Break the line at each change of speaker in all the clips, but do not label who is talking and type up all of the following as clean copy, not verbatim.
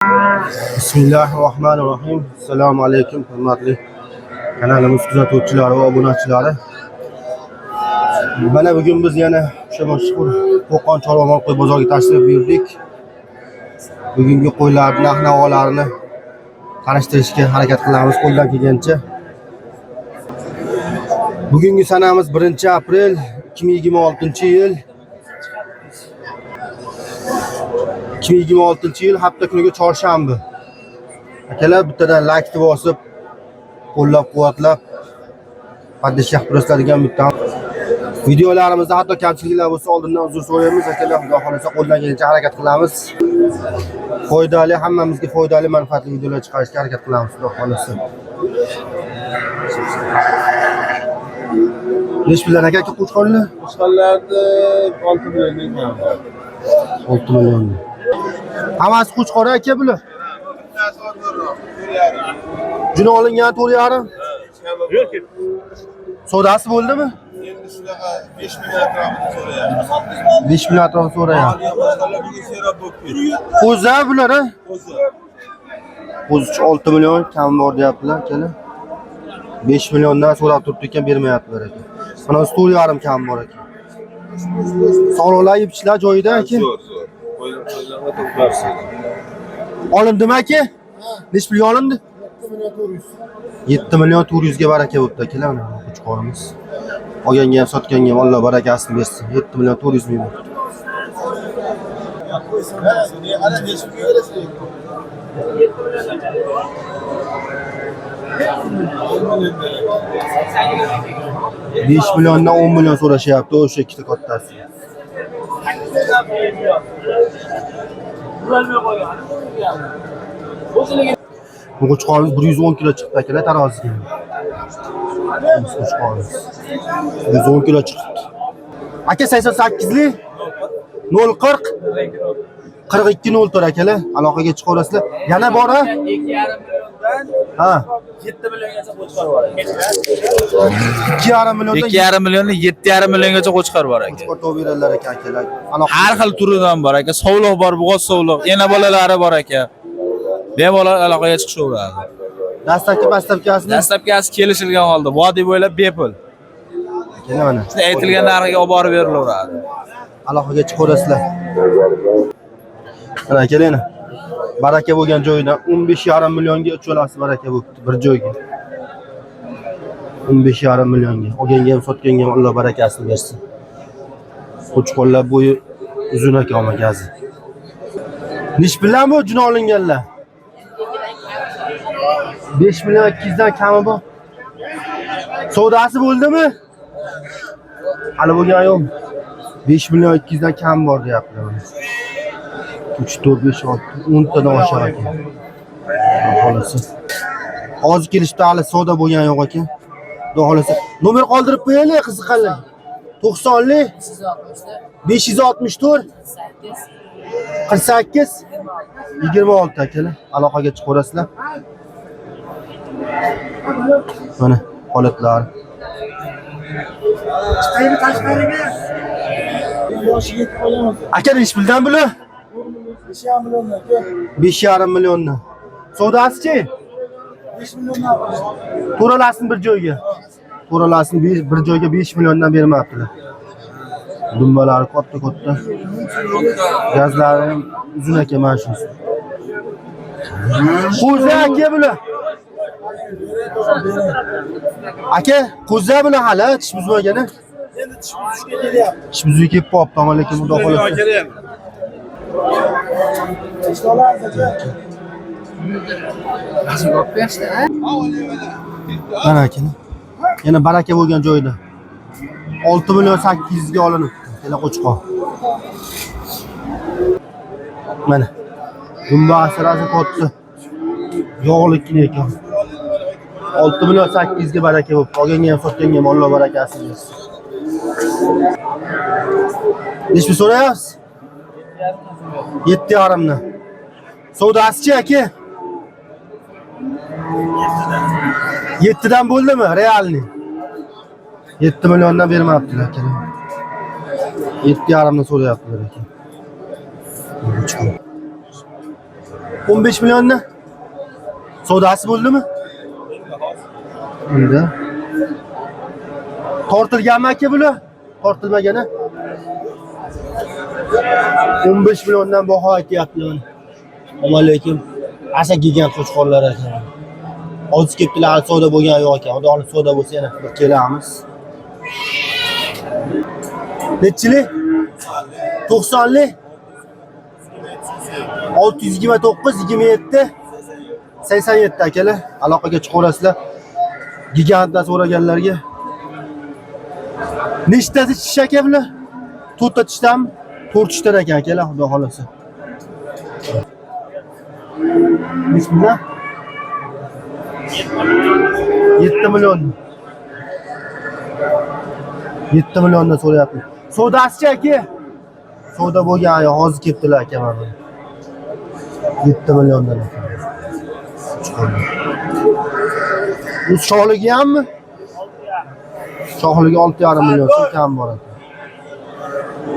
Bismillahirrahmanirrahim. Assalomu alaykum hurmatli kanalimiz kuzatuvchilari va obunachilari. Mana bugun biz yana o'sha mashhur Qo'qon Chorvamol qo'y bozoriga tashrif buyurdik. Bugungi qo'ylar narx-navolarini tanishtirishga harakat qilamiz qo'ldan kelgancha. Bugungi sanamiz 1-aprel 2026-yil. 2026-yil hafta kuniga chorshanba. Akalar bittadan like bosib, qo'llab-quvvatlab padishah turistlardan bitta videolarimizda hatto kamchiliklar bo'lsa oldindan uzr so'raymiz. Akalar, xudo xolasa qo'ldan kelgancha harakat qilamiz. Foydali, hammamizga foydali, manfaatli videolar chiqarishga harakat qilamiz, xudo xolasa. Nech puldan aka qo'chqonlar?
Qo'chqonlarni 6 million.
6 million. Hammasi qo'chqori aka bular. Juni olingan 4,5.
Yo'q.
Sodasi bo'ldimi?
Endi shunaqa 5 million atrofida so'rayapti.
5 million atrofida so'rayapti. Qo'za bular, ha? Qo'zi 6 million kam bor deyaptilar, akalar. 5 milliondan so'rab turibdi ekan, bermayaptilar ekan. Mana 4,5 kam bor ekan. Sog'liqlar, yeb-ichishlar joyida aka.
Zo'r. Qo'ylarga to'plarsiz.
Olindimi aka? Nech pulga olindi? 7 million 400 ga baraka bo'pti akalar, mana qo'chqorimiz. Olganga ham sotganga ham Alloh barakasini bersin. 7 million 400 ming. $5 milliondan 10 million so'rashyapti o'sha ikkita kattasi. Bu qo'chqorimiz 110 kilo chiqdi akalar taroziga. Qo'chqorimiz 110 kilo chiqdi. Aka 88 li 040 42 04 akalar, aloqaga chiqaverasizlar. Yana bor ha?
2,5 milliondan
Ha.
7 milliongacha qo'chqor bor ekan.
2,5 milliondan
2,5 milliondan 7,5 milliongacha qo'chqor bor ekan.
qo'chqor topib aka akalar. Aloqa
Har xil turidan bor aka. Sovliq bor, bo'g'oz sovliq, ena bolalari bor aka. Bemalol aloqaga chiqishaveradi.
dastlabkasini
Dastlabkasi kelishilgan holda vodiy bo'ylab bepul.
akalar mana.
Siz aytilgan narxga olib borib berilaveradi.
Aloqaga chiqaverasizlar. Mana akalar, baraka bo'lgan joyidan 15,5 millionga uch olasiz, baraka bo'libdi bir joyga. 15,5 millionga. Olganga ham sotganga ham Alloh barakasini bersin. Qo'chqorlar bo'yi uzun ekan magazi. Nech bilan bu juni olinganlar? 5 million 200 dan kami bor. Savdosi bo'ldimi? Hali bo'lgan yo'q. 5 million 200 dan kam bor deyaptilar. 3 4 5 6 10 tadan oshar ekan. Xolasa. Hozir kelishdi, hali savdo bo'lgan yo'q ekan. Xudo xolasa. Nomer qoldirib qo'yaylik, qiziqarli. 90li 564 48 26 akalar. Aloqaga chiqaverasizlar. Mana holatlar. Aka nech puldan bular? 5,5 milliondan. Savdosichi?
5 milliondan.
To'ralasini bir joyga. To'ralasini bir joyga 5 milliondan bermayaptilar. Dumbalari katta. Gazlari uzun ekan mana shunisi. Qo'zi aka bular. Aka, qo'zi bular hali tish buzmagani.
Endi tish buzishga kelyapti.
Tish buzib kelib qolibdi, ammo lekin xudo xolasa. Mana aka. Yana baraka bo'lgan joyda. 6 million 800 ga olinibdi. Yana qo'chqor. Mana. Dumba asrasi katta. Yog'likni ekan. 6 million 800 ga baraka bo'lib, olganga ham sotganga ham Alloh barakasini bersin. Nech pul so'rayapsiz? 7,5 dan. Savdosichi aka? 7 dan bo'ldimi? Realni. 7 milliondan bermayaptilar akalar. 7,5 dan so'rayaptilar aka. 15 milyonni. Savdosi bo'ldimi? Unda. Tortilganmi aka bular? Tortilmagani? 15 milliondan baho aytyaptilar. Assalomu alaykum. Asa gigant qo'chqorlar ekan. Hozir kelibdilar, savdo bo'lgan yo'q ekan. Xudo xohlasa savdo bo'lsa yana bir kelamiz. Nechchilik? 90lik. 629 27 87 akalar. Aloqaga chiqaverasizlar. Gigantdan so'raganlarga. Nechtasi tish aka bular? 4 ta tishdami? 4 tishdan ekan akalar, xudo xolasa. Bismillah. 7 million. 7 milliondan so'rayapti. Savdosi aka. Savdo bo'lgan, hozir kelibdilar aka mana. 7 milliondan ekan. Bu shohligi hammi? Shohligi 6,5 million so'm kam bor ekan.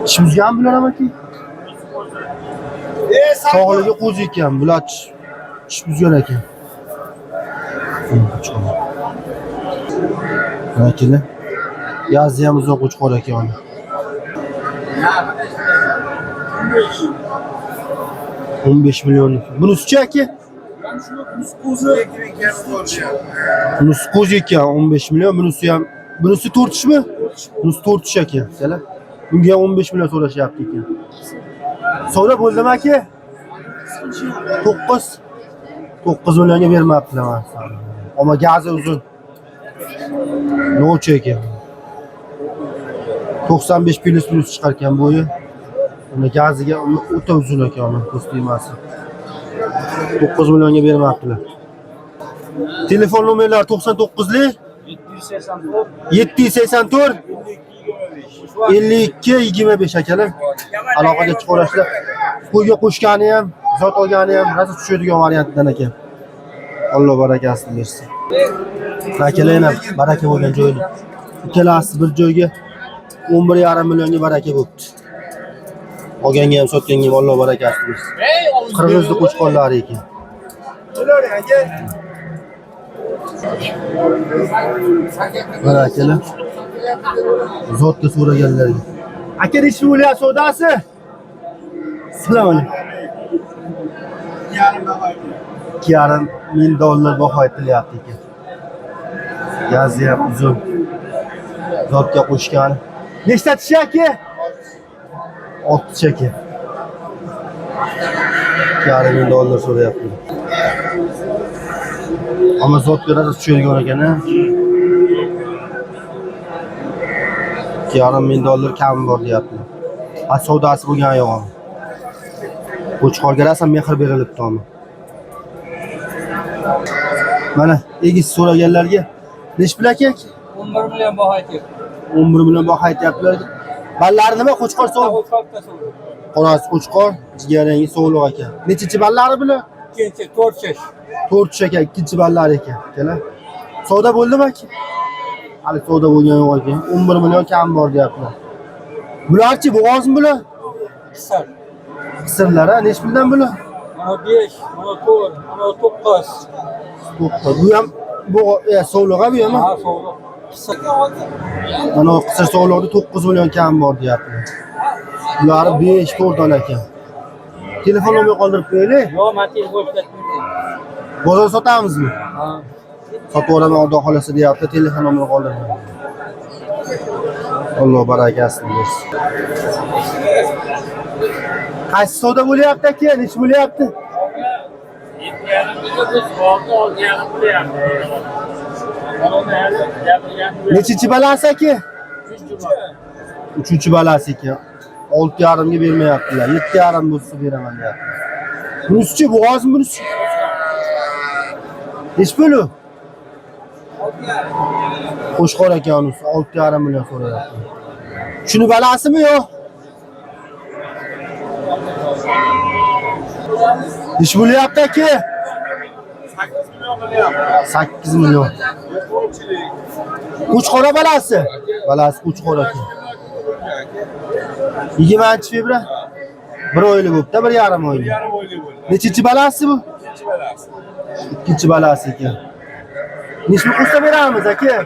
Ishimizgan bular ham aka. Shohligi qo'zi ekan, bular ish buzgan ekan. Vakili. Yazdi ham uzoq qo'chqor ekan. $15 milyon. Bunisi aka? Bunisi qo'zi ekan 15 million, bunisi ham. Bunisi 4 tishmi? Bunisi 4 tish ekan. Kelar. Bunga 15 million so'rashyapti ekan. Savdo bo'ldimi aka? 9 millionga bermabdilar mana. Ammo gazi uzun. Nocha ekan. 95 plus chiqar ekan bo'yi. Uni gaziga o'ta uzun ekan uni kostyumasi. 9 millionga bermabdilar. Telefon nomerlari 99lik 784 52 25 akalar. Aloqaga chiqarishlar. Qo'yga qo'shgani ham, zot olgani ham rosa tushadigan variantdan ekan. Alloh barakasini bersin. Akalar ham baraka bo'lgan joyda. Ikkalasi bir joyga 11,5 millionga baraka bo'pti. Olganga ham sotganga ham Alloh barakasini bersin. Qirg'izning qo'chqorlari ekan. Barakalar. Zotga so'raganlarga. Aka nechta bo'lyapti savdosi? Assalomu alaykum. $2,5 baho aytilyapti ekan. Gazi ham uzun. Zotga qo'shgan. Nechta tish aka? 6 tish aka. $2,5 so'rayapti. Ammo zotga rosa tushadigan ekan-a. $2,5 kam bor deyapti. Ha savdosi bo'lgan yo'q. Qo'chqorga rosa mehr berilibdi ham. Mana egis so'raganlarga nech pul aka?
11 million baho aytyapti.
11 million baho aytyaptilar. Ballari nima qo'chqor so'v? Qorasi qo'chqor, jigarangi so'vliq ekan. Nechinchi ballari bular?
Ikkinchi 4 tish.
4 tish ekan, ikkinchi ballari ekan. Kelar. Savdo bo'ldimi aka? Hali savdo bo'lgan yo'q ekan. 11 million kam bor deyaptilar. Bularchi bo'g'ozmi bular?
Qisar.
Qisirlar, nech puldan bular?
Mana 5, mana 4, mana 9.
9. Bu ham bu so'vliq bu ham.
Ha, so'g'liq. Qisar.
Mana qisir so'vliqda 9 million kam bor deyaptilar. Ular 5 4 dona ekan. Telefon nomer qoldirib qo'yaylik.
Yo'q, men telefon ishlatmayman.
Bozor sotamizmi?
Ha.
Sotib olaman, xudo xolasa deyapti. Telefon nomer qoldirdim. Alloh barakasini bersin. Qaysi savdo bo'lyapti aka? Nech bo'lyapti? Nechinchi balasi aka? 3-chi balasi ekan. 6,5 ga bermayaptilar. 7,5 bo'lsa beraman deyapti. Bunisi bo'g'ozmi bunisi? Nech pul u? Qo'shqor ekan unisi 6,5 million so'rayapti. Shuni balasimi yo'q? Ish bo'lyapti aka? 8 million. Qo'chqor balasi? Balasi qo'chqor ekan. 20 fevral Bir oyli bo'pti, bir yarim oyli.
Yarım oylu böyle.
Nechinchi balasi bu?
İkinci belası.
Ikkinchi balasi ekan. Nechmi qo'shsa beramiz aka?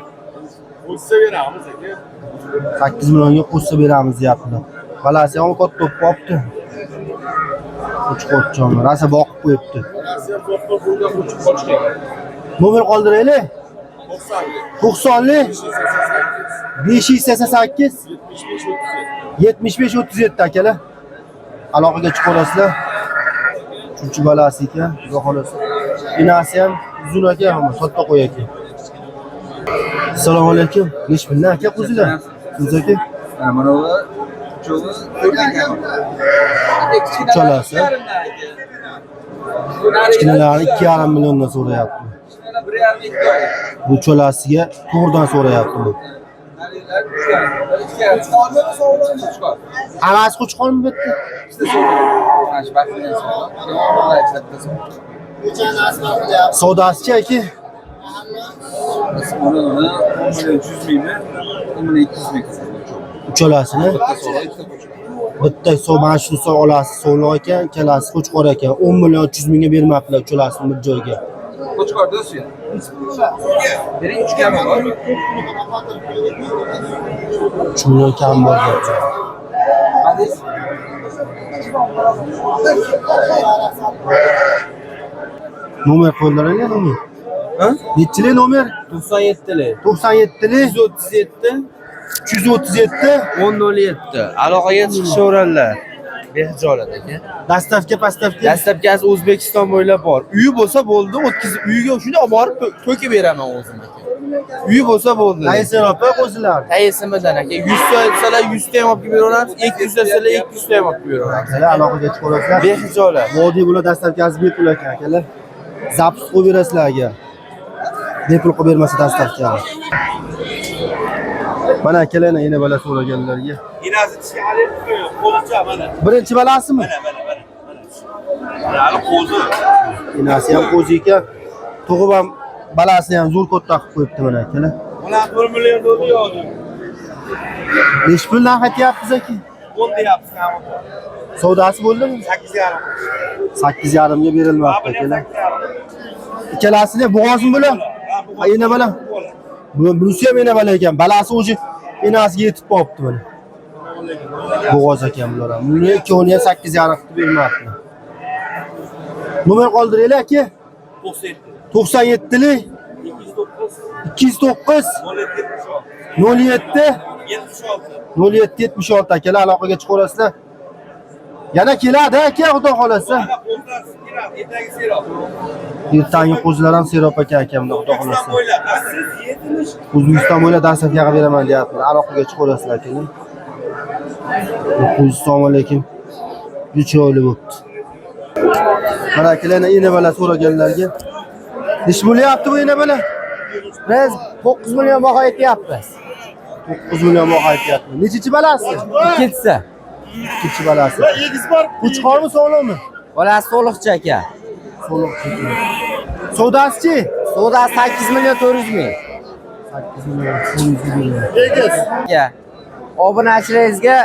Olsa veramiz aka.
8 millionga qo'shsa beramiz deyaptilar. Balasi ham katta bo'lib qolibdi. Qo'chqo'chjon, rasa boqib qo'yibdi.
Sen doktor burada uçup konuşuyor.
Nomer qoldiraylik.
90'lı.
90li 588 75 37 akalar. Aloqaga chiqarasizlar. Uchinchi balasi ekan, xudo xolasa. Inasi ham uzun aka, hamma katta qo'y aka. Assalomu alaykum. Nesh billah aka qo'zilar. Siz aka?
Mana bu cho'g'i ko'rgan
Uchalasi. Kichkinalari 2,5 milliondan so'rayapti. Bu cholasiga to'g'ridan so'rayapti bu. Hammasi qo'chqormi bu yerda? Savdosichi aka? Uchalasini bitta so'm mana shu so'm olasiz so'mli ekan, ikkalasi qo'chqor ekan. 10 million 300 mingga bermabdilar uchalasini bir joyga.
Qo'chqor do'st. Bering 3 kami bor.
3 million kam bor deyapti.
Hadis.
Nomer qo'ydilar nomer.
Ha?
Nechili nomer?
97li.
97li
137
337
1007. Aloqaga chiqishaveradilar. Behijolatga.
dastavka pastavka.
Dastlabkasi O'zbekiston bo'ylab bor. Uyi bo'lsa bo'ldi, o'tkazib uyiga shuni olib borib to'kib beraman o'zim aka. Uyi bo'lsa bo'ldi.
Qaysi ropa qo'zilar?
Qaysidan aka? 100 ta desalar 100 ta ham olib beramiz, 200 ta desalar 200 ta ham olib beramiz.
Akalar aloqaga chiqarasizlar.
Behijolat.
Vodiy bular dastavkasi bepul ekan akalar. Zaps qo'yib berasizlarga. Bepul qilib bermasa dastavkani. Mana akalarni yana bala so'raganlarga.
İnazı dişi alayım koyuyor. Kozuca bana.
Birinchi balasimi?
Bana alıp kozu.
Inasi ham qo'zi ekan. Tug'ib ham balasini ham zo'r katta qilib qo'yibdi mana akalar.
Ona 1 milyon oluyor.
Nechi puldan aytyapsiz aka?
10 da yapsın ama.
Savdosi bo'ldimi?
8 yarım.
8,5 ga berilmoqda akalar. Ikkalasini bo'g'ozmi bular? Ha, yana bala. Bunisi ham yana bala ekan. Balasi o'zi enasiga yetib qolibdi mana. Bo'g'oz ekan bular ham. Buni ikkovini ham 8,5 qilib bermoqda. Nomer qoldiraylik aka.
97.
97li 209 07 76 akalar aloqaga chiqarasizlar. Yana keladi aka, xudo xolasa. Ertangi qo'zilar ham serob aka akamda, xudo xolasa. O'zbekiston bo'ylab dastavkaga beraman deyapti. Aloqaga chiqarasizlar akalar. Assalomu alaykum. Chiroyli bo'pti. Mana akalarni ina bala so'raganlarga. Nech bo'lyapti bu ina bala?
Biz 9 million baho aytyapmiz.
9 million baho aytyapti. Nechinchi balasi?
Ikkinchisi.
Ikkinchi balasi. Qo'chqormi, so'g'limi?
Bolasi to'liqchi aka.
Savdosichi?
Savdo 8 million 400 ming.
8 million 400 ming.
Aka, obunachilaringizga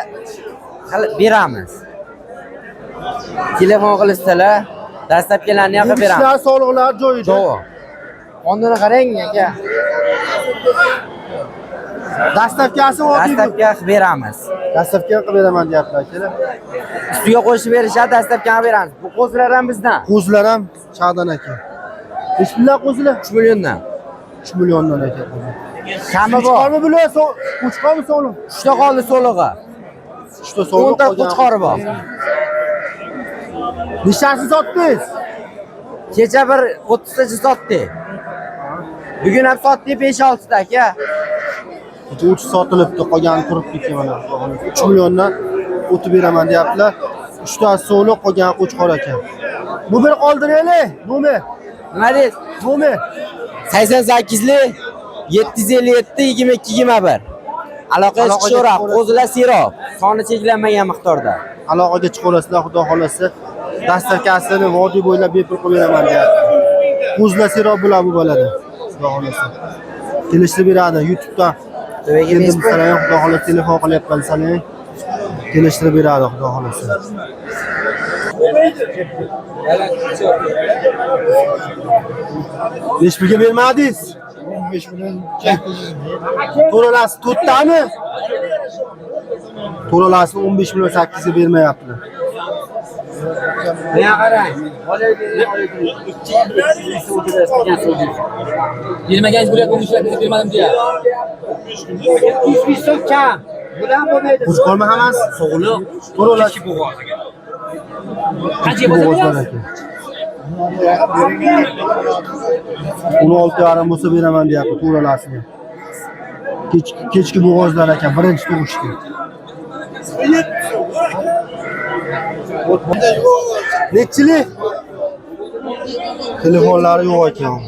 beramiz. Telefon qilishsalar, dastlabkilarni ham qilib beramiz.
Ishlar, sog'liqlar joyida.
To'g'ri. Qonunni qarang aka.
Dastavkasi oddiy.
Dastlabkiga qilib beramiz.
Dastavka qilib beraman deyapti akalar.
Ustiga qo'shib berishadi, dastlabkiga beramiz. Bu qo'zilar ham bizdan.
Qo'zilar ham Shahdan aka. Nech pullar qo'zilar?
3 milliondan.
3 milliondan aka qo'zi.
Kami bor.
Qo'chqormi bular? Qo'chqormi so'g'lim?
3 ta qoldi so'lig'i.
3 ta so'g'lim.
10 ta qo'chqori bor.
Nechasini sotdingiz?
Kecha bir 30 tacha sotdik. Bugun ham sotdik 5-6 ta aka.
30 sotilibdi, qolgani turibdi ekan mana. 3 milliondan o'tib beraman deyaptilar. 3 ta so'g'liq, qolgani qo'chqor ekan. Bu bir qoldiraylik. Nomer.
Nima deysiz?
Nomer.
88li 757 22 21. Aloqaga chiqishaveradi. Qo'zilar serob. Soni cheklanmagan miqdorda.
Aloqaga chiqarasizlar, xudo xolasa. Dastavkasini vodiy bo'ylab bepul qilib beraman deyapti. Qo'zilar serob bular bu balada. Xudo xolasa. Kelishib beradi YouTube'dan. Endi bizlarga xudo xolasa telefon qilyapman sanang. Kelishtirib beradi xudo xolasa. Beş pulga bermadingiz?
15 milyon.
To'ralasi to'rttami? To'ralasini 15 million 8 ga bermayaptilar.
Nega qarang?
Bermagan bo'lyapti, mushakni bermadim deya.
200 so'm kam. Bular bo'lmaydi.
Qo'sh qolma hammasi.
Sog'liq.
To'ralasi
Qancha
bo'g'ozlar aka. 16,5 bo'lsa beraman deyapti to'ralasini. Kechki bo'g'ozlar aka, birinchi tug'ishdi. Nechchilik? Telefonlari yo'q ekan.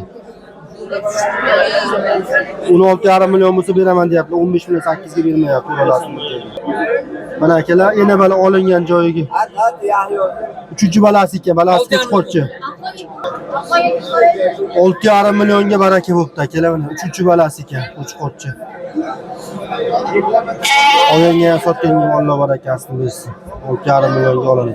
16,5 million bo'lsa beraman deyapti, 15 million 8 ga bermayapti to'ralasini. Mana akalar, yana bala olingan joyiga. 3-balasi ekan, balasi qo'chqochi. 6,5 millionga baraka bo'pti akalar, mana 3-balasi ekan, qo'chqochi. Olganga ham sotganga Alloh barakasini bersin. 6,5 millionga oladi.